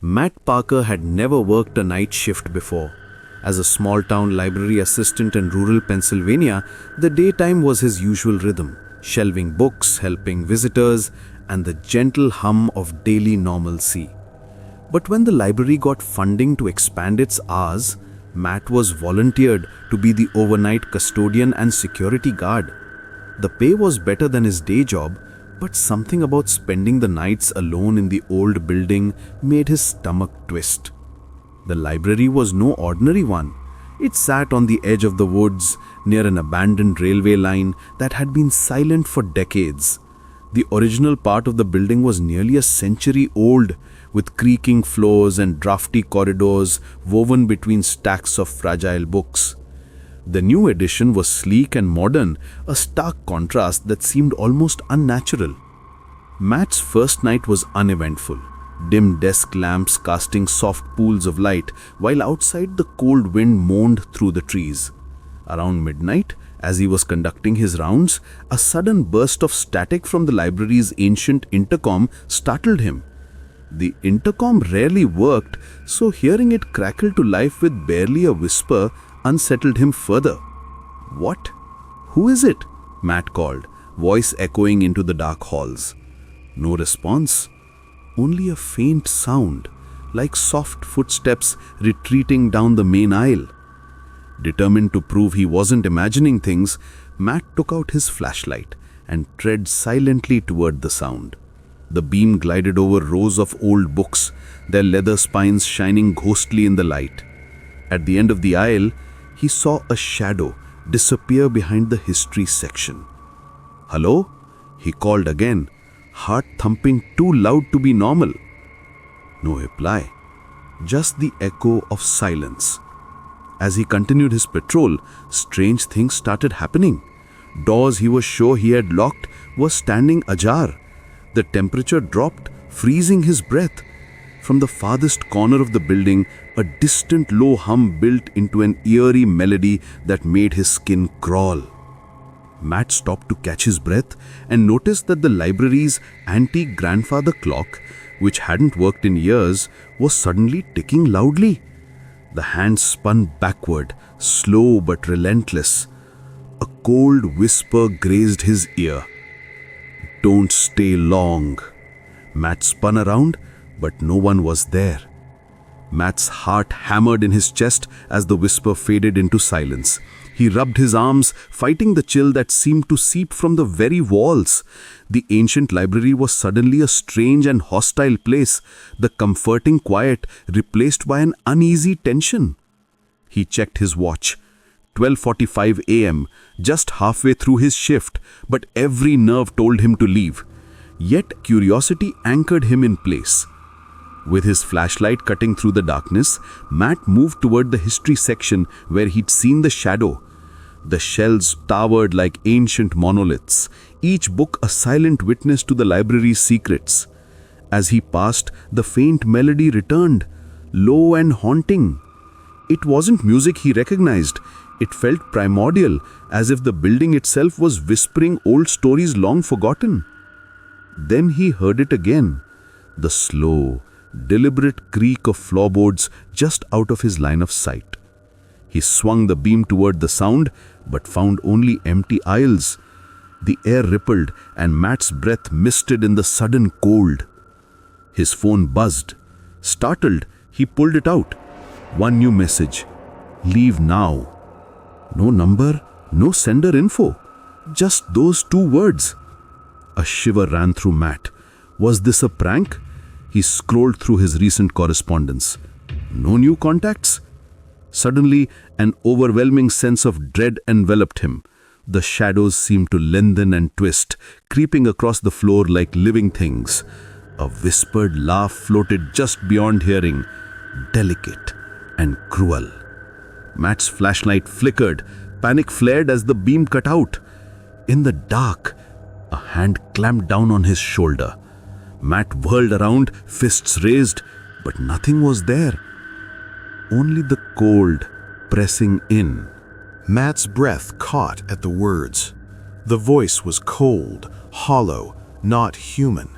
Matt Parker had never worked a night shift before. As a small-town library assistant in rural Pennsylvania, the daytime was his usual rhythm, shelving books, helping visitors, and the gentle hum of daily normalcy. But when the library got funding to expand its hours, Matt was volunteered to be the overnight custodian and security guard. The pay was better than his day job, but something about spending the nights alone in the old building made his stomach twist. The library was no ordinary one. It sat on the edge of the woods near an abandoned railway line that had been silent for decades. The original part of the building was nearly a century old, with creaking floors and drafty corridors woven between stacks of fragile books. The new addition was sleek and modern, a stark contrast that seemed almost unnatural. Matt's first night was uneventful. Dim desk lamps casting soft pools of light, while outside the cold wind moaned through the trees. Around midnight, as he was conducting his rounds, a sudden burst of static from the library's ancient intercom startled him. The intercom rarely worked, so hearing it crackle to life with barely a whisper unsettled him further. "What? Who is it?" Matt called, voice echoing into the dark halls. No response. Only a faint sound, like soft footsteps retreating down the main aisle. Determined to prove he wasn't imagining things, Matt took out his flashlight and tread silently toward the sound. The beam glided over rows of old books, their leather spines shining ghostly in the light. At the end of the aisle, he saw a shadow disappear behind the history section. "Hello?" he called again, heart thumping too loud to be normal. No reply, just the echo of silence. As he continued his patrol, strange things started happening. Doors he was sure he had locked were standing ajar. The temperature dropped, freezing his breath. From the farthest corner of the building, a distant low hum built into an eerie melody that made his skin crawl. Matt stopped to catch his breath and noticed that the library's antique grandfather clock, which hadn't worked in years, was suddenly ticking loudly. The hands spun backward, slow but relentless. A cold whisper grazed his ear. "Don't stay long." Matt spun around, but no one was there. Matt's heart hammered in his chest as the whisper faded into silence. He rubbed his arms, fighting the chill that seemed to seep from the very walls. The ancient library was suddenly a strange and hostile place, the comforting quiet replaced by an uneasy tension. He checked his watch. 12:45 a.m., just halfway through his shift, but every nerve told him to leave. Yet curiosity anchored him in place. With his flashlight cutting through the darkness, Matt moved toward the history section where he'd seen the shadow. The shelves towered like ancient monoliths, each book a silent witness to the library's secrets. As he passed, the faint melody returned, low and haunting. It wasn't music he recognized. It felt primordial, as if the building itself was whispering old stories long forgotten. Then he heard it again, the slow, deliberate creak of floorboards just out of his line of sight. He swung the beam toward the sound, but found only empty aisles. The air rippled, and Matt's breath misted in the sudden cold. His phone buzzed. Startled, he pulled it out. One new message: "Leave now." No number, no sender info. Just those two words. A shiver ran through Matt. Was this a prank? He scrolled through his recent correspondence. No new contacts? Suddenly, an overwhelming sense of dread enveloped him. The shadows seemed to lengthen and twist, creeping across the floor like living things. A whispered laugh floated just beyond hearing, delicate and cruel. Matt's flashlight flickered, panic flared as the beam cut out. In the dark, a hand clamped down on his shoulder. Matt whirled around, fists raised, but nothing was there. Only the cold pressing in. Matt's breath caught at the words. The voice was cold, hollow, not human.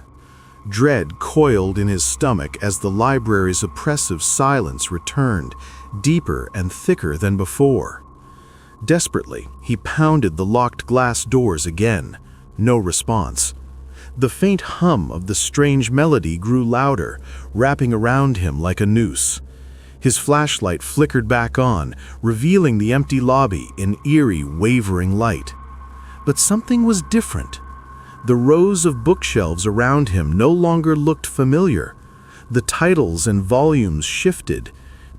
Dread coiled in his stomach as the library's oppressive silence returned, deeper and thicker than before. Desperately, he pounded the locked glass doors again. No response. The faint hum of the strange melody grew louder, wrapping around him like a noose. His flashlight flickered back on, revealing the empty lobby in eerie, wavering light. But something was different. The rows of bookshelves around him no longer looked familiar. The titles and volumes shifted,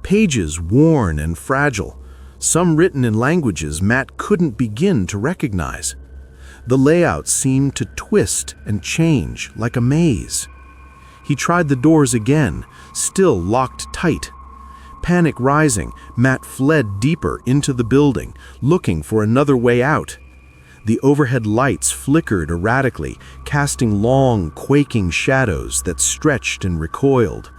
pages worn and fragile, some written in languages Matt couldn't begin to recognize. The layout seemed to twist and change like a maze. He tried the doors again, still locked tight. Panic rising, Matt fled deeper into the building, looking for another way out. The overhead lights flickered erratically, casting long, quaking shadows that stretched and recoiled.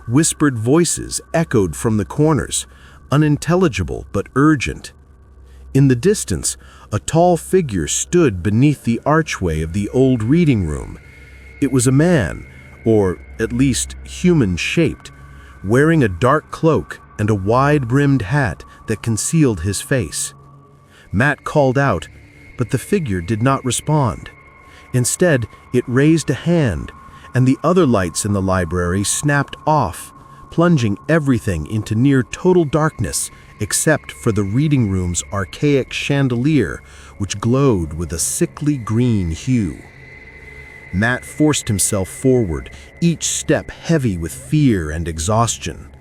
Whispered voices echoed from the corners, unintelligible but urgent. In the distance, a tall figure stood beneath the archway of the old reading room. It was a man, or at least human-shaped, wearing a dark cloak and a wide-brimmed hat that concealed his face. Matt called out, but the figure did not respond. Instead, it raised a hand, and the other lights in the library snapped off, plunging everything into near total darkness except for the reading room's archaic chandelier, which glowed with a sickly green hue. Matt forced himself forward, each step heavy with fear and exhaustion.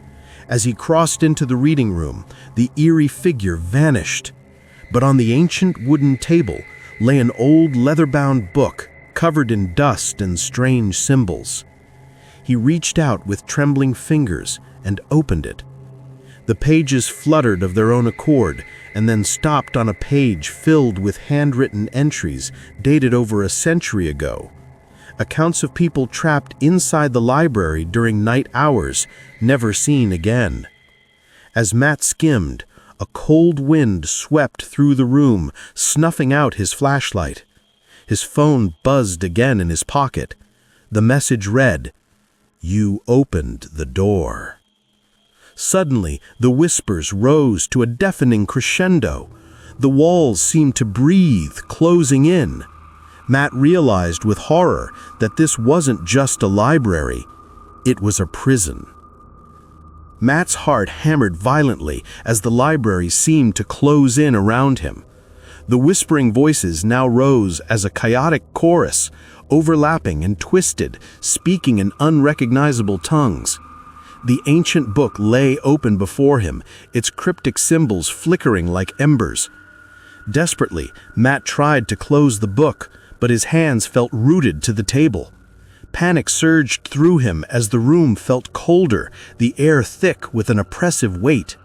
As he crossed into the reading room, the eerie figure vanished. But on the ancient wooden table lay an old leather-bound book covered in dust and strange symbols. He reached out with trembling fingers and opened it. The pages fluttered of their own accord and then stopped on a page filled with handwritten entries dated over a century ago. Accounts of people trapped inside the library during night hours, never seen again. As Matt skimmed, a cold wind swept through the room, snuffing out his flashlight. His phone buzzed again in his pocket. The message read, "You opened the door." Suddenly, the whispers rose to a deafening crescendo. The walls seemed to breathe, closing in. Matt realized with horror that this wasn't just a library, it was a prison. Matt's heart hammered violently as the library seemed to close in around him. The whispering voices now rose as a chaotic chorus, overlapping and twisted, speaking in unrecognizable tongues. The ancient book lay open before him, its cryptic symbols flickering like embers. Desperately, Matt tried to close the book, but his hands felt rooted to the table. Panic surged through him as the room felt colder, the air thick with an oppressive weight.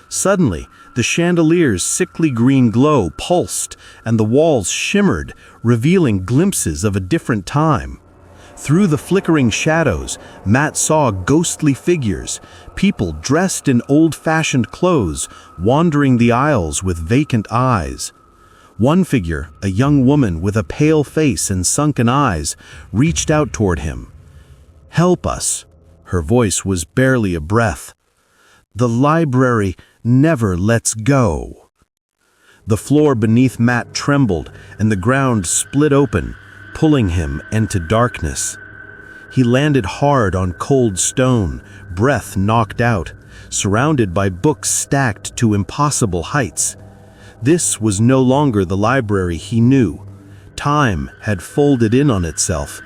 Suddenly, the chandelier's sickly green glow pulsed, and the walls shimmered, revealing glimpses of a different time. Through the flickering shadows, Matt saw ghostly figures, people dressed in old-fashioned clothes, wandering the aisles with vacant eyes. One figure, a young woman with a pale face and sunken eyes, reached out toward him. "Help us." Her voice was barely a breath. "The library never lets go." The floor beneath Matt trembled, and the ground split open, pulling him into darkness. He landed hard on cold stone, breath knocked out, surrounded by books stacked to impossible heights. This was no longer the library he knew. Time had folded in on itself.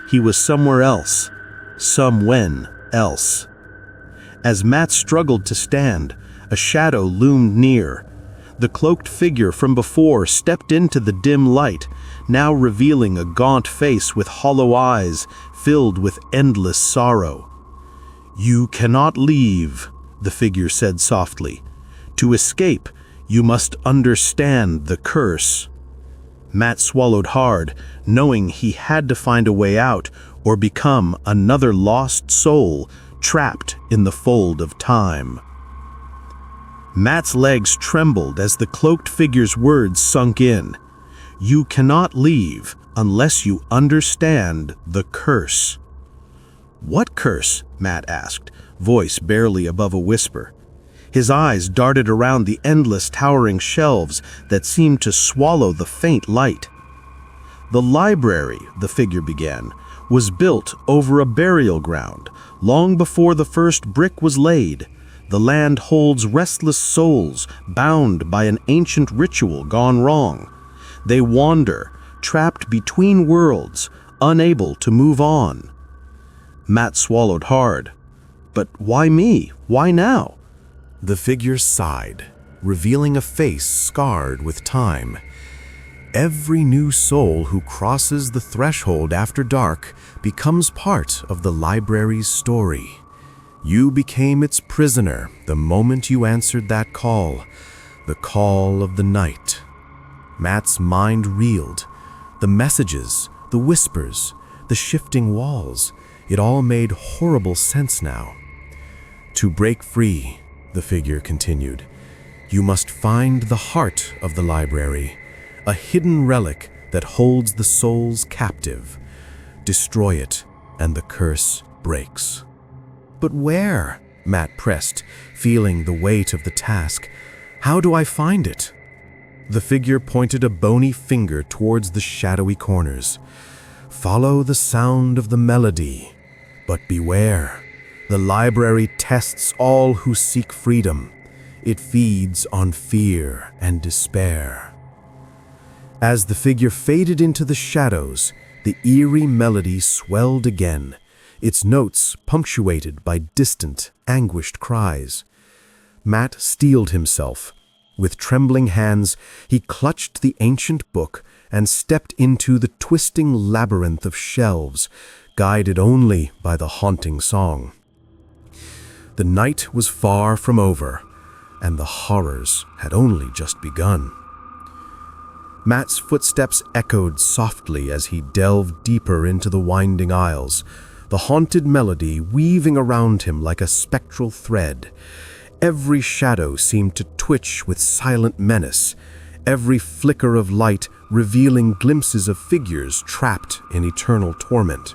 He was somewhere else, somewhen else. As Matt struggled to stand, a shadow loomed near. The cloaked figure from before stepped into the dim light, now revealing a gaunt face with hollow eyes filled with endless sorrow. "You cannot leave," the figure said softly. "To escape, you must understand the curse." Matt swallowed hard, knowing he had to find a way out or become another lost soul trapped in the fold of time. Matt's legs trembled as the cloaked figure's words sunk in. "You cannot leave unless you understand the curse." "What curse?" Matt asked, voice barely above a whisper. His eyes darted around the endless towering shelves that seemed to swallow the faint light. "The library," the figure began, "was built over a burial ground, long before the first brick was laid. The land holds restless souls, bound by an ancient ritual gone wrong. They wander, trapped between worlds, unable to move on." Matt swallowed hard. "But why me? Why now?" The figure sighed, revealing a face scarred with time. Every new soul who crosses the threshold after dark becomes part of the library's story. You became its prisoner the moment you answered that call, the call of the night. Matt's mind reeled. The messages, the whispers, the shifting walls, it all made horrible sense now. "To break free," the figure continued, "you must find the heart of the library, a hidden relic that holds the souls captive. Destroy it, and the curse breaks." "But where?" Matt pressed, feeling the weight of the task. "How do I find it?" The figure pointed a bony finger towards the shadowy corners. "Follow the sound of the melody, but beware. The library tests all who seek freedom. It feeds on fear and despair." As the figure faded into the shadows, the eerie melody swelled again, its notes punctuated by distant, anguished cries. Matt steeled himself. With trembling hands, he clutched the ancient book and stepped into the twisting labyrinth of shelves, guided only by the haunting song. The night was far from over, and the horrors had only just begun. Matt's footsteps echoed softly as he delved deeper into the winding aisles, the haunted melody weaving around him like a spectral thread. Every shadow seemed to twitch with silent menace, every flicker of light revealing glimpses of figures trapped in eternal torment.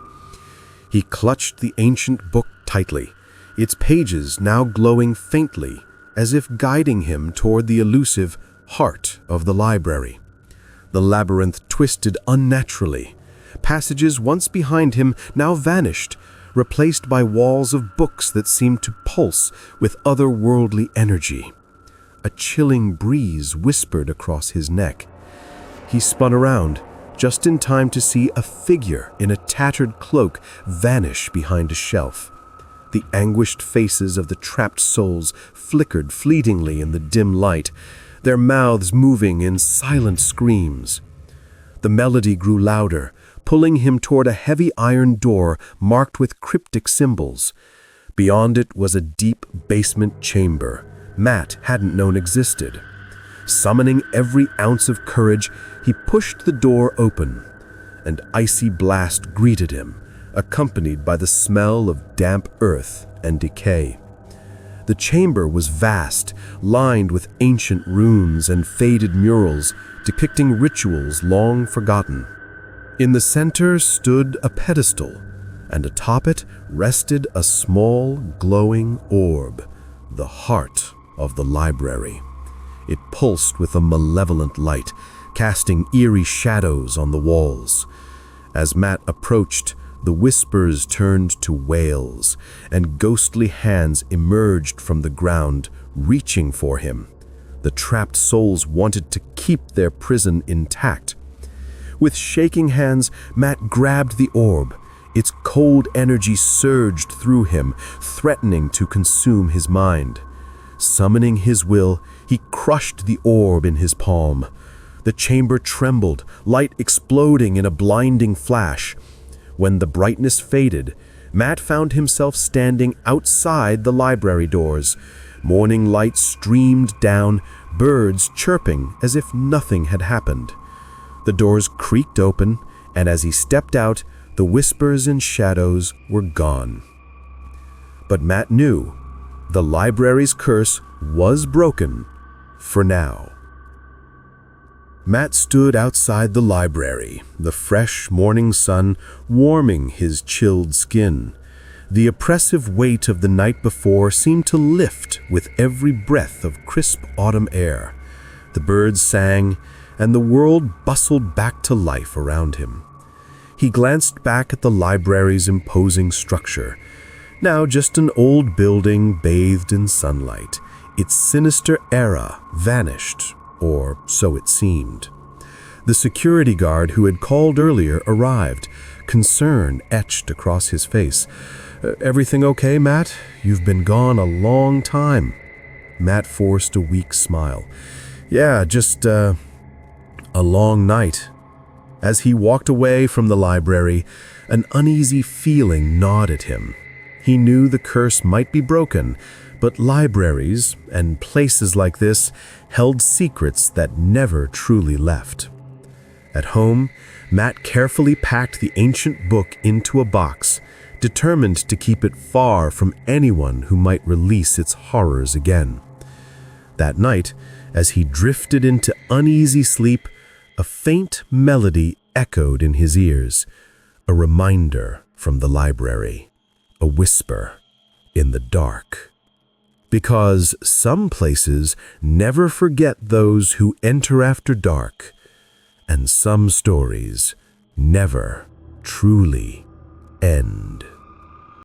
He clutched the ancient book tightly, its pages now glowing faintly, as if guiding him toward the elusive heart of the library. The labyrinth twisted unnaturally. Passages once behind him now vanished, replaced by walls of books that seemed to pulse with otherworldly energy. A chilling breeze whispered across his neck. He spun around, just in time to see a figure in a tattered cloak vanish behind a shelf. The anguished faces of the trapped souls flickered fleetingly in the dim light, their mouths moving in silent screams. The melody grew louder, pulling him toward a heavy iron door marked with cryptic symbols. Beyond it was a deep basement chamber Matt hadn't known existed. Summoning every ounce of courage, he pushed the door open. An icy blast greeted him, accompanied by the smell of damp earth and decay. The chamber was vast, lined with ancient runes and faded murals depicting rituals long forgotten. In the center stood a pedestal, and atop it rested a small, glowing orb, the heart of the library. It pulsed with a malevolent light, casting eerie shadows on the walls. As Matt approached, the whispers turned to wails, and ghostly hands emerged from the ground, reaching for him. The trapped souls wanted to keep their prison intact. With shaking hands, Matt grabbed the orb. Its cold energy surged through him, threatening to consume his mind. Summoning his will, he crushed the orb in his palm. The chamber trembled, light exploding in a blinding flash. When the brightness faded, Matt found himself standing outside the library doors. Morning light streamed down, birds chirping as if nothing had happened. The doors creaked open, and as he stepped out, the whispers and shadows were gone. But Matt knew the library's curse was broken for now. Matt stood outside the library, the fresh morning sun warming his chilled skin. The oppressive weight of the night before seemed to lift with every breath of crisp autumn air. The birds sang, and the world bustled back to life around him. He glanced back at the library's imposing structure, now just an old building bathed in sunlight. Its sinister era vanished, or so it seemed. The security guard who had called earlier arrived, concern etched across his face. Everything okay, Matt? You've been gone a long time." Matt forced a weak smile. "Yeah, just a long night." As he walked away from the library, an uneasy feeling gnawed at him. He knew the curse might be broken, but libraries and places like this held secrets that never truly left. At home, Matt carefully packed the ancient book into a box, determined to keep it far from anyone who might release its horrors again. That night, as he drifted into uneasy sleep, a faint melody echoed in his ears, a reminder from the library, a whisper in the dark. Because some places never forget those who enter after dark, and some stories never truly end.